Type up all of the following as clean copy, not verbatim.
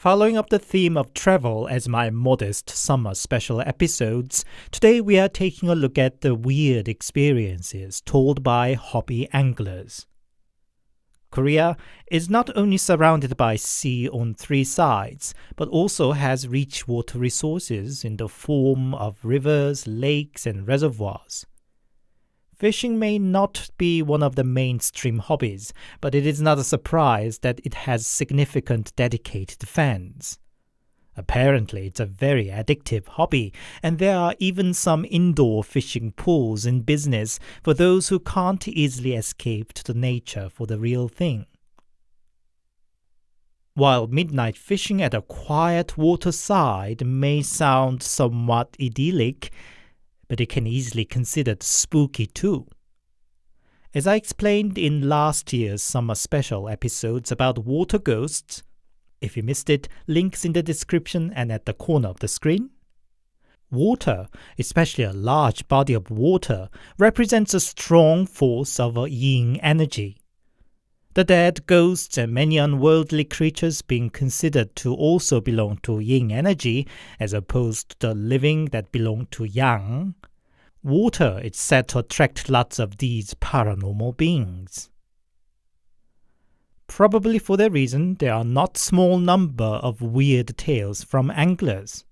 Following up the theme of travel as my modest summer special episodes, today we are taking a look at the weird experiences told by hobby anglers. Korea is not only surrounded by sea on three sides, but also has rich water resources in the form of rivers, lakes, and reservoirs. Fishing may not be one of the mainstream hobbies, but it is not a surprise that it has significant dedicated fans. Apparently, it's a very addictive hobby, and there are even some indoor fishing pools in business for those who can't easily escape to the nature for the real thing. While midnight fishing at a quiet waterside may sound somewhat idyllic, but it can easily be considered spooky too. As I explained in last year's summer special episodes about water ghosts, if you missed it, links in the description and at the corner of the screen. Water, especially a large body of water, represents a strong force of yin energy. The dead, ghosts, and many unworldly creatures being considered to also belong to yin energy, as opposed to the living that belong to yang. Water is said to attract lots of these paranormal beings. Probably for that reason, there are not small number of weird tales from anglers.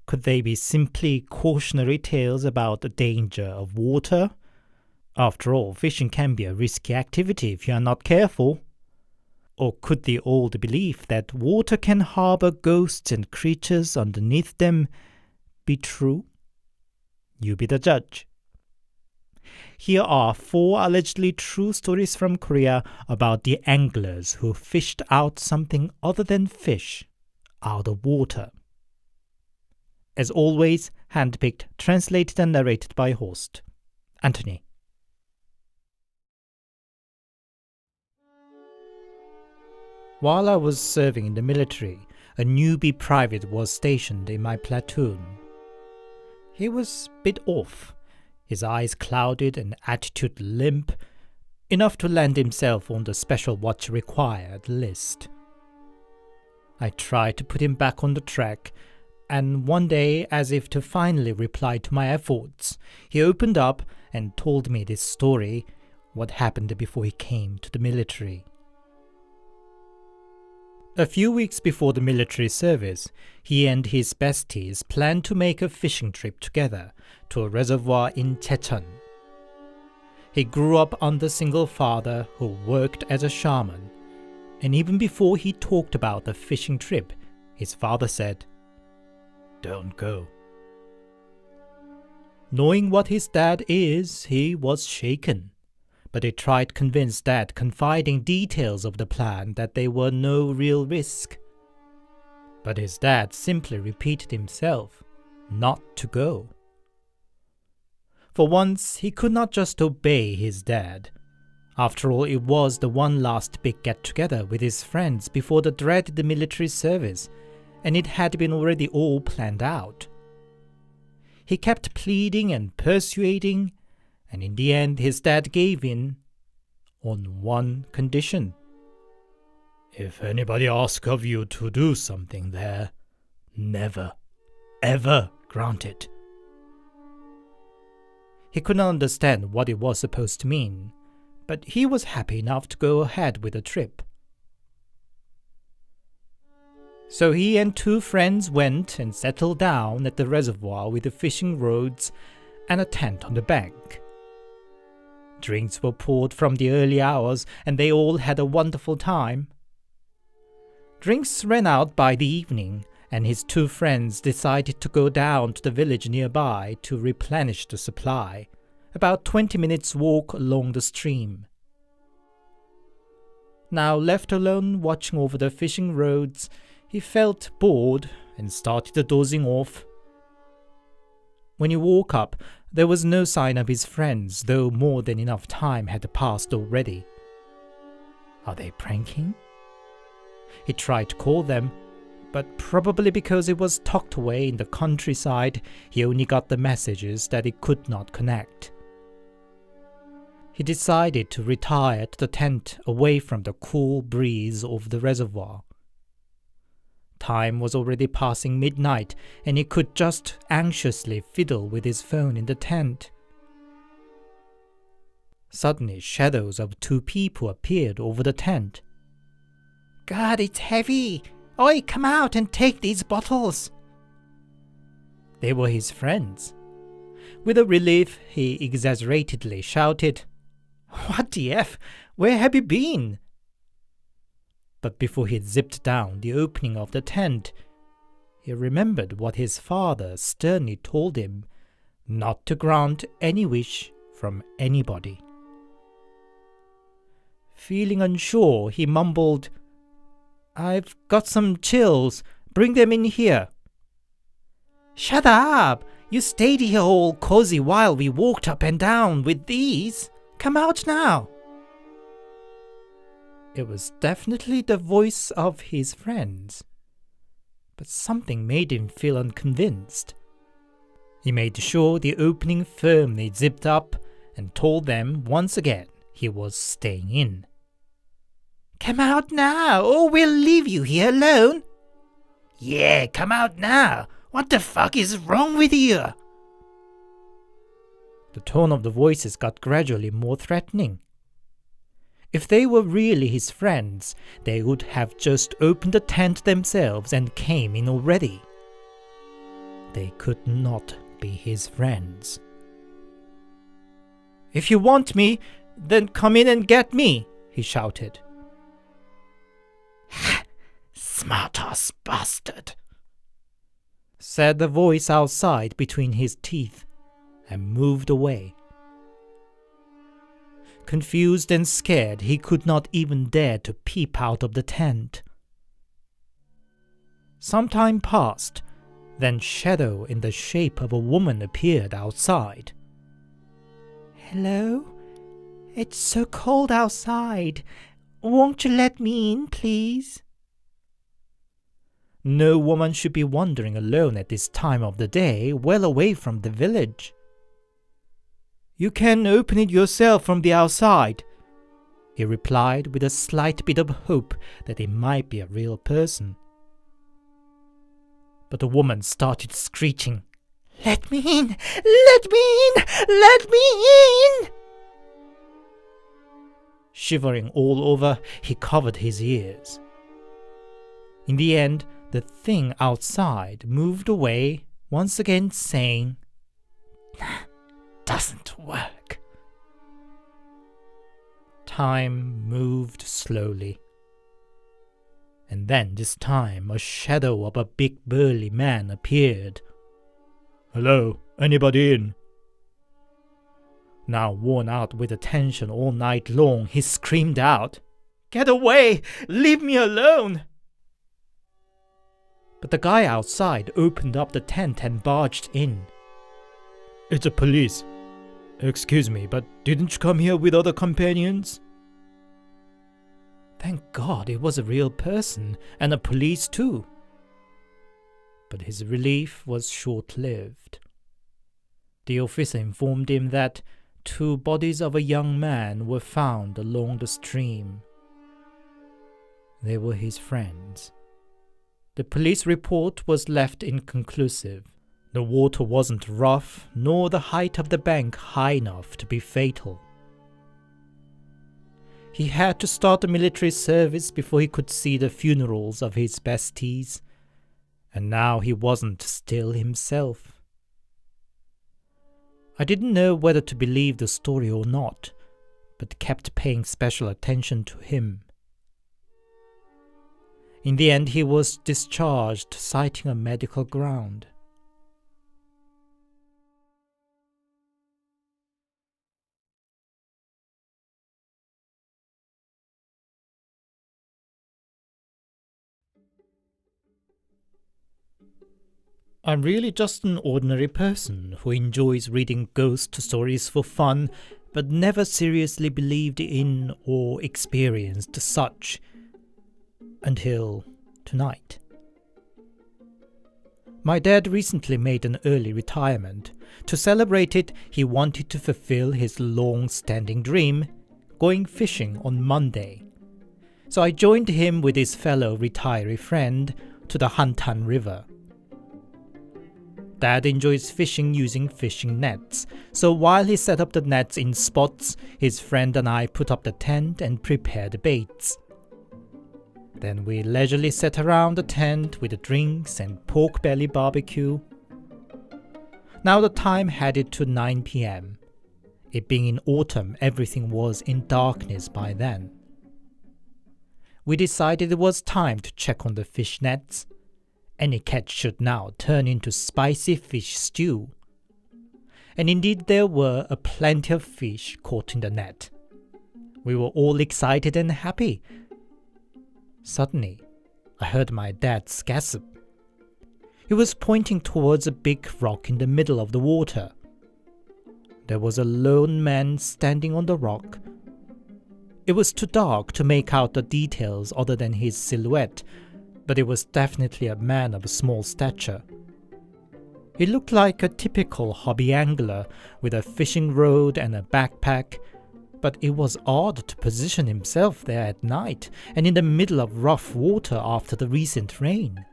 Could they be simply cautionary tales about the danger of water? After all, fishing can be a risky activity if you are not careful. Or could the old belief that water can harbor ghosts and creatures underneath them be true? You be the judge. Here are 4 allegedly true stories from Korea about the anglers who fished out something other than fish out of water. As always, handpicked, translated and narrated by host Anthony. While I was serving in the military, a newbie private was stationed in my platoon. He was a bit off, his eyes clouded and attitude limp, enough to land himself on the special watch required list. I tried to put him back on the track, and one day, as if to finally reply to my efforts, he opened up and told me this story, what happened before he came to the military. A few weeks before the military service, he and his besties planned to make a fishing trip together to a reservoir in Checheon. He grew up under a single father who worked as a shaman, and even before he talked about the fishing trip, his father said, "Don't go." Knowing what his dad is, he was shaken. But he tried to convince Dad, confiding details of the plan, that there were no real risk. But his dad simply repeated himself, not to go. For once, he could not just obey his dad. After all, it was the one last big get-together with his friends before the dreaded military service, and it had been already all planned out. He kept pleading and persuading, and in the end his dad gave in on one condition. "If anybody asks of you to do something there, never, ever grant it." He could not understand what it was supposed to mean, but he was happy enough to go ahead with the trip. So he and 2 friends went and settled down at the reservoir with the fishing rods and a tent on the bank. Drinks were poured from the early hours, and they all had a wonderful time. Drinks ran out by the evening, and his 2 friends decided to go down to the village nearby to replenish the supply, about 20 minutes' walk along the stream. Now left alone watching over the fishing rods, he felt bored and started dozing off. When he woke up, there was no sign of his friends, though more than enough time had passed already. Are they pranking? He tried to call them, but probably because it was tucked away in the countryside, he only got the messages that he could not connect. He decided to retire to the tent away from the cool breeze of the reservoir. Time was already passing midnight, and he could just anxiously fiddle with his phone in the tent. Suddenly, shadows of two people appeared over the tent. "God, it's heavy! Oi, come out and take these bottles!" They were his friends. With a relief, he exaggeratedly shouted, "What the F? Where have you been?" But before he zipped down the opening of the tent, he remembered what his father sternly told him not to grant any wish from anybody. Feeling unsure, he mumbled, "I've got some chills. Bring them in here." "Shut up! You stayed here all cozy while we walked up and down with these. Come out now." It was definitely the voice of his friends, but something made him feel unconvinced. He made sure the opening firmly zipped up and told them once again he was staying in. "Come out now, or we'll leave you here alone." "Yeah, come out now. What the fuck is wrong with you?" The tone of the voices got gradually more threatening. If they were really his friends, they would have just opened the tent themselves and came in already. They could not be his friends. "If you want me, then come in and get me," he shouted. "Smart-ass bastard," said the voice outside between his teeth, and moved away. Confused and scared, he could not even dare to peep out of the tent. Some time passed, then shadow in the shape of a woman appeared outside. "Hello? It's so cold outside. Won't you let me in, please?" No woman should be wandering alone at this time of the day, well away from the village. "You can open it yourself from the outside," he replied with a slight bit of hope that it might be a real person. But the woman started screeching, "Let me in! Let me in! Let me in!" Shivering all over, he covered his ears. In the end, the thing outside moved away, once again saying, "Doesn't work." Time moved slowly. And then this time a shadow of a big burly man appeared. "Hello, anybody in?" Now worn out with the tension all night long, he screamed out, "Get away! Leave me alone!" But the guy outside opened up the tent and barged in. "It's the police. Excuse me, but didn't you come here with other companions?" Thank God it was a real person, and a police too. But his relief was short-lived. The officer informed him that 2 bodies of a young man were found along the stream. They were his friends. The police report was left inconclusive. The water wasn't rough, nor the height of the bank high enough to be fatal. He had to start the military service before he could see the funerals of his besties, and now he wasn't still himself. I didn't know whether to believe the story or not, but kept paying special attention to him. In the end, he was discharged, citing a medical ground. I'm really just an ordinary person who enjoys reading ghost stories for fun, but never seriously believed in or experienced such until tonight. My dad recently made an early retirement. To celebrate it, he wanted to fulfill his long-standing dream, going fishing on Monday. So I joined him with his fellow retiree friend to the Hantan River. Dad enjoys fishing using fishing nets, so while he set up the nets in spots, his friend and I put up the tent and prepared the baits. Then we leisurely sat around the tent with the drinks and pork belly barbecue. Now the time headed to 9 p.m. It being in autumn, everything was in darkness by then. We decided it was time to check on the fish nets. Any catch should now turn into spicy fish stew. And indeed there were a plenty of fish caught in the net. We were all excited and happy. Suddenly, I heard my dad gasp. He was pointing towards a big rock in the middle of the water. There was a lone man standing on the rock. It was too dark to make out the details other than his silhouette, but it was definitely a man of small stature. He looked like a typical hobby angler with a fishing rod and a backpack, but it was odd to position himself there at night and in the middle of rough water after the recent rain.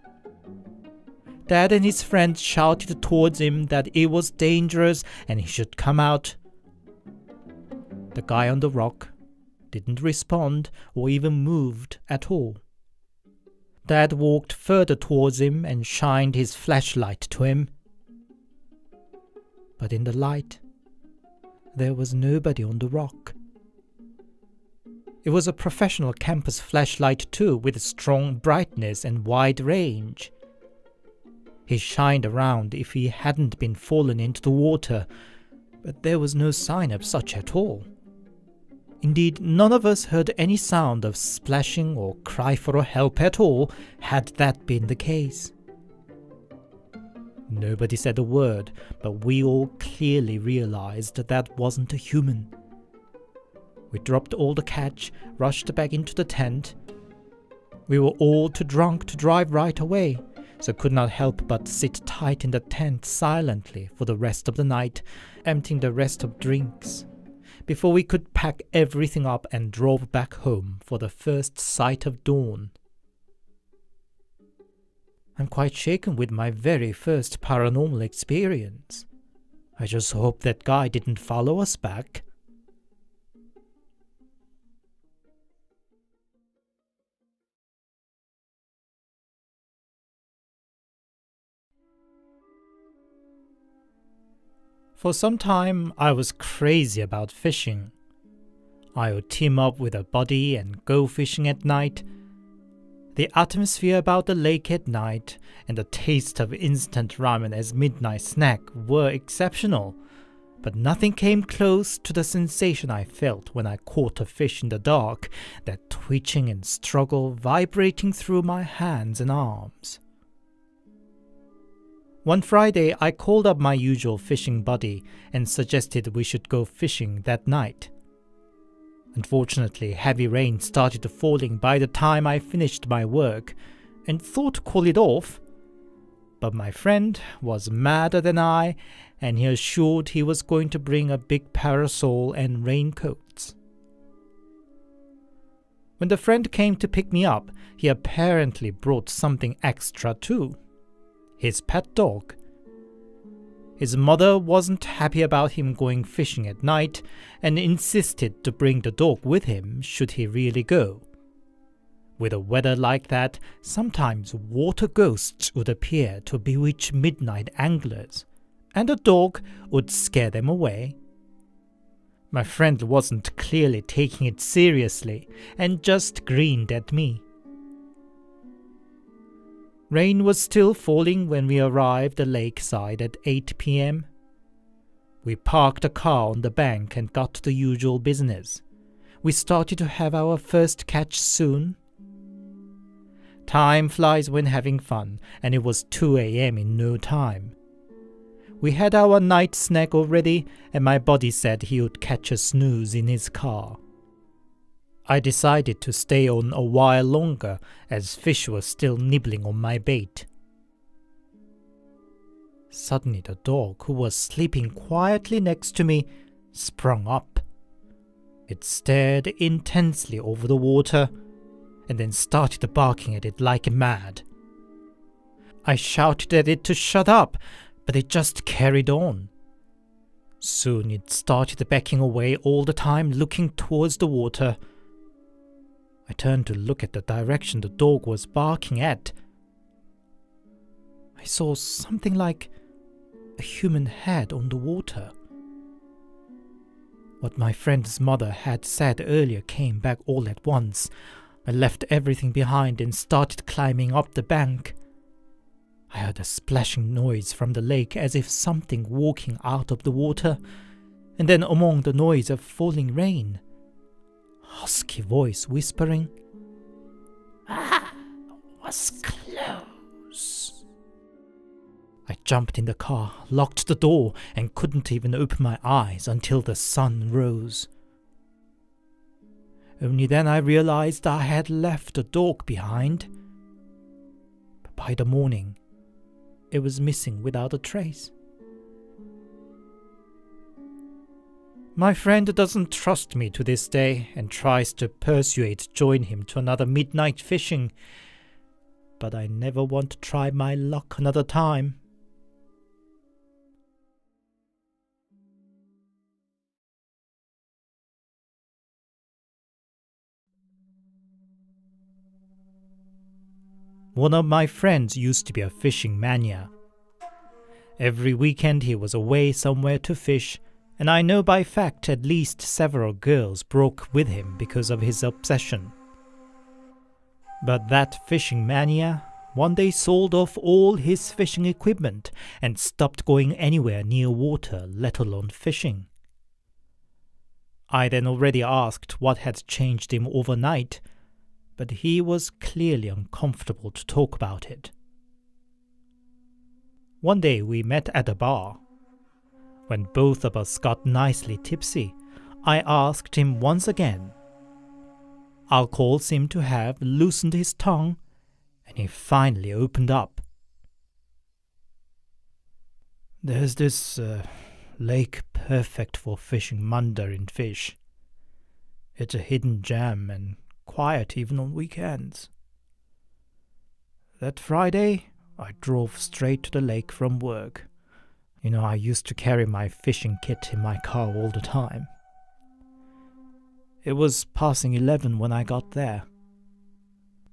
Dad and his friends shouted towards him that it was dangerous and he should come out. The guy on the rock didn't respond or even moved at all. Dad walked further towards him and shined his flashlight to him. But in the light, there was nobody on the rock. It was a professional campus flashlight too, with strong brightness and wide range. He shined around if he hadn't been fallen into the water, but there was no sign of such at all. Indeed, none of us heard any sound of splashing or cry for help at all, had that been the case. Nobody said a word, but we all clearly realized that wasn't a human. We dropped all the catch, rushed back into the tent. We were all too drunk to drive right away, so could not help but sit tight in the tent silently for the rest of the night, emptying the rest of drinks, before we could pack everything up and drove back home for the first sight of dawn. I'm quite shaken with my very first paranormal experience. I just hope that guy didn't follow us back. For some time, I was crazy about fishing. I would team up with a buddy and go fishing at night. The atmosphere about the lake at night and the taste of instant ramen as midnight snack were exceptional, but nothing came close to the sensation I felt when I caught a fish in the dark, that twitching and struggle vibrating through my hands and arms. One Friday, I called up my usual fishing buddy and suggested we should go fishing that night. Unfortunately, heavy rain started falling by the time I finished my work and thought to call it off. But my friend was madder than I, and he assured he was going to bring a big parasol and raincoats. When the friend came to pick me up, he apparently brought something extra too. His pet dog. His mother wasn't happy about him going fishing at night and insisted to bring the dog with him should he really go. With a weather like that, sometimes water ghosts would appear to bewitch midnight anglers, and the dog would scare them away. My friend wasn't clearly taking it seriously and just grinned at me. Rain was still falling when we arrived at the lakeside at 8 p.m. We parked the car on the bank and got to the usual business. We started to have our first catch soon. Time flies when having fun, and it was 2 a.m. in no time. We had our night snack already, and my buddy said he would catch a snooze in his car. I decided to stay on a while longer, as fish were still nibbling on my bait. Suddenly the dog, who was sleeping quietly next to me, sprung up. It stared intensely over the water, and then started barking at it like mad. I shouted at it to shut up, but it just carried on. Soon it started backing away all the time, looking towards the water. I turned to look at the direction the dog was barking at. I saw something like a human head on the water. What my friend's mother had said earlier came back all at once. I left everything behind and started climbing up the bank. I heard a splashing noise from the lake as if something walking out of the water, and then among the noise of falling rain, husky voice whispering, "Ah, was close." I jumped in the car, locked the door, and couldn't even open my eyes until the sun rose. Only then I realized I had left the dog behind. But by the morning, it was missing without a trace. My friend doesn't trust me to this day and tries to persuade join him to another midnight fishing, but I never want to try my luck another time. One of my friends used to be a fishing mania. Every weekend he was away somewhere to fish, and I know by fact at least several girls broke with him because of his obsession. But that fishing mania one day sold off all his fishing equipment and stopped going anywhere near water, let alone fishing. I then already asked what had changed him overnight, but he was clearly uncomfortable to talk about it. One day we met at a bar. When both of us got nicely tipsy, I asked him once again. Alcohol seemed to have loosened his tongue, and he finally opened up. "There's this lake perfect for fishing mandarin fish. It's a hidden gem and quiet even on weekends. That Friday, I drove straight to the lake from work. I used to carry my fishing kit in my car all the time. It was passing 11 when I got there.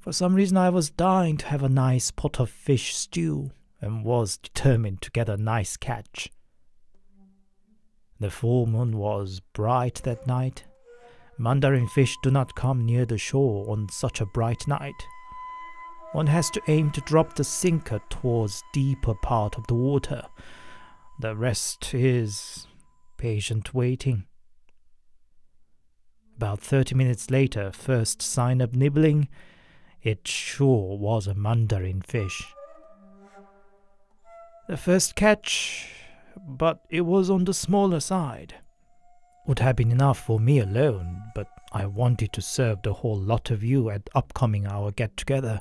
For some reason I was dying to have a nice pot of fish stew and was determined to get a nice catch. The full moon was bright that night. Mandarin fish do not come near the shore on such a bright night. One has to aim to drop the sinker towards deeper part of the water. The rest is patient waiting. About 30 minutes later, first sign of nibbling. It sure was a mandarin fish. The first catch, but it was on the smaller side. Would have been enough for me alone, but I wanted to serve the whole lot of you at upcoming our get-together,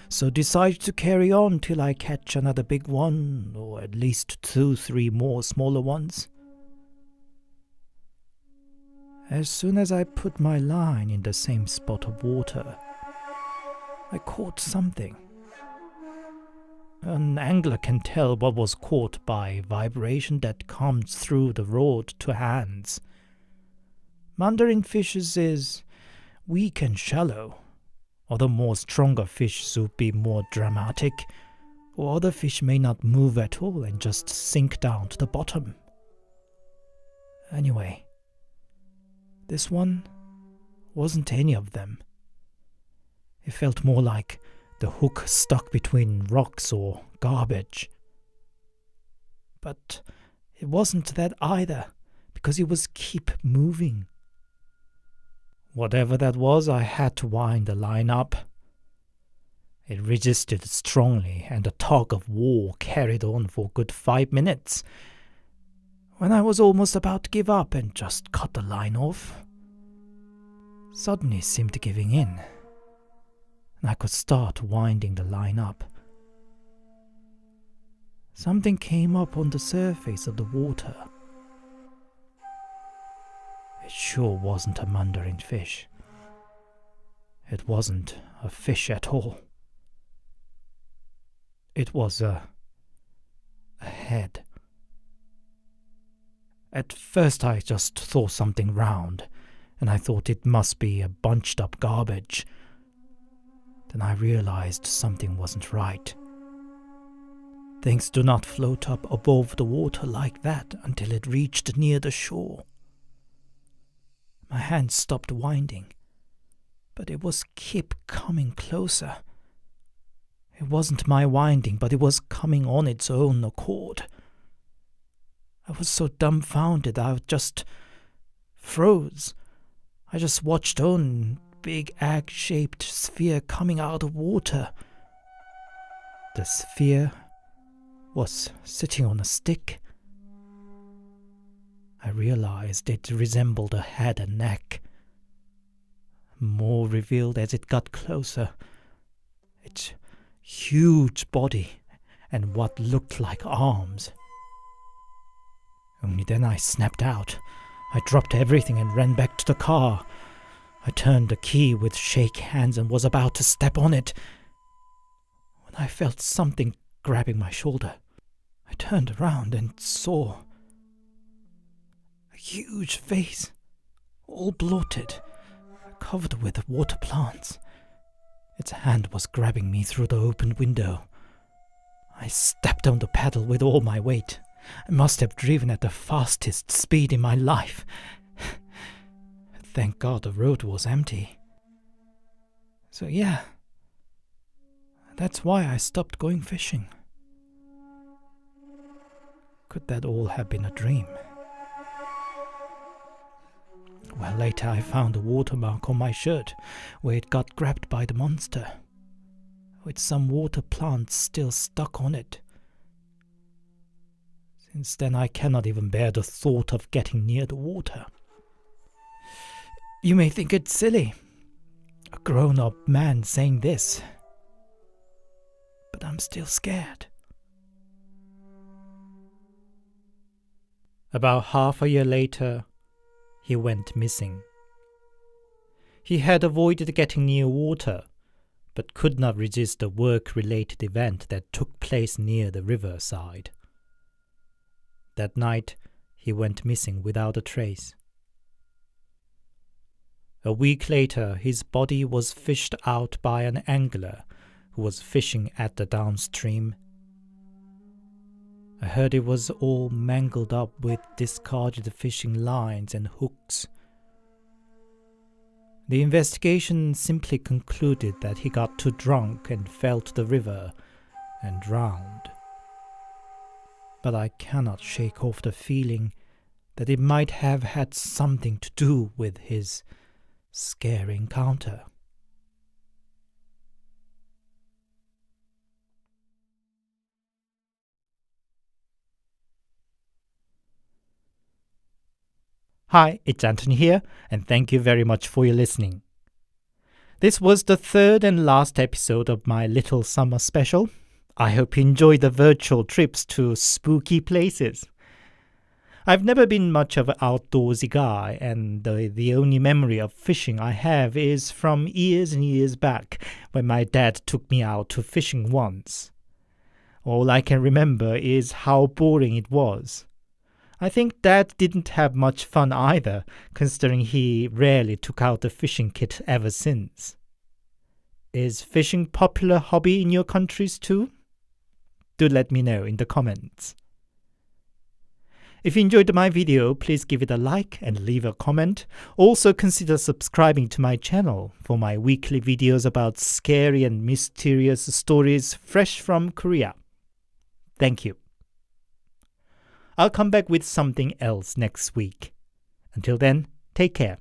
so decided to carry on till I catch another big one, or at least 2-3 more smaller ones. As soon as I put my line in the same spot of water, I caught something. An angler can tell what was caught by vibration that comes through the rod to hands. Mandarin fishes is weak and shallow. Other more stronger fish would be more dramatic, or other fish may not move at all and just sink down to the bottom. Anyway, this one wasn't any of them. It felt more like the hook stuck between rocks or garbage. But it wasn't that either, because it was keep moving. Whatever that was, I had to wind the line up. It resisted strongly, and the tug of war carried on for a good 5 minutes. When I was almost about to give up and just cut the line off, suddenly it seemed giving in, and I could start winding the line up. Something came up on the surface of the water. It sure wasn't a mandarin fish. It wasn't a fish at all. It was a head. At first I just saw something round, and I thought it must be a bunched up garbage. Then I realized something wasn't right. Things do not float up above the water like that until it reached near the shore. My hand stopped winding, but it was kept coming closer. It wasn't my winding, but it was coming on its own accord. I was so dumbfounded I just froze. I just watched on big egg-shaped sphere coming out of water. The sphere was sitting on a stick. I realized it resembled a head and neck. More revealed as it got closer. Its huge body and what looked like arms. Only then I snapped out. I dropped everything and ran back to the car. I turned the key with shake hands and was about to step on it when I felt something grabbing my shoulder. I turned around and saw a huge face, all bloated, covered with water plants. Its hand was grabbing me through the open window. I stepped on the pedal with all my weight. I must have driven at the fastest speed in my life. Thank God the road was empty. So yeah, that's why I stopped going fishing. Could that all have been a dream? Well, later I found a watermark on my shirt where it got grabbed by the monster, with some water plants still stuck on it. Since then I cannot even bear the thought of getting near the water. You may think it's silly, a grown-up man saying this, but I'm still scared. About half a year later, he went missing. He had avoided getting near water, but could not resist a work-related event that took place near the riverside. That night, he went missing without a trace. A week later, his body was fished out by an angler who was fishing at the downstream. I heard it was all mangled up with discarded fishing lines and hooks. The investigation simply concluded that he got too drunk and fell to the river and drowned. But I cannot shake off the feeling that it might have had something to do with his scary encounter. Hi, it's Anthony here, and thank you very much for your listening. This was the third and last episode of my little summer special. I hope you enjoy the virtual trips to spooky places. I've never been much of an outdoorsy guy, and the only memory of fishing I have is from years and years back when my dad took me out to fishing once. All I can remember is how boring it was. I think Dad didn't have much fun either, considering he rarely took out the fishing kit ever since. Is fishing a popular hobby in your countries too? Do let me know in the comments. If you enjoyed my video, please give it a like and leave a comment. Also consider subscribing to my channel for my weekly videos about scary and mysterious stories fresh from Korea. Thank you. I'll come back with something else next week. Until then, take care.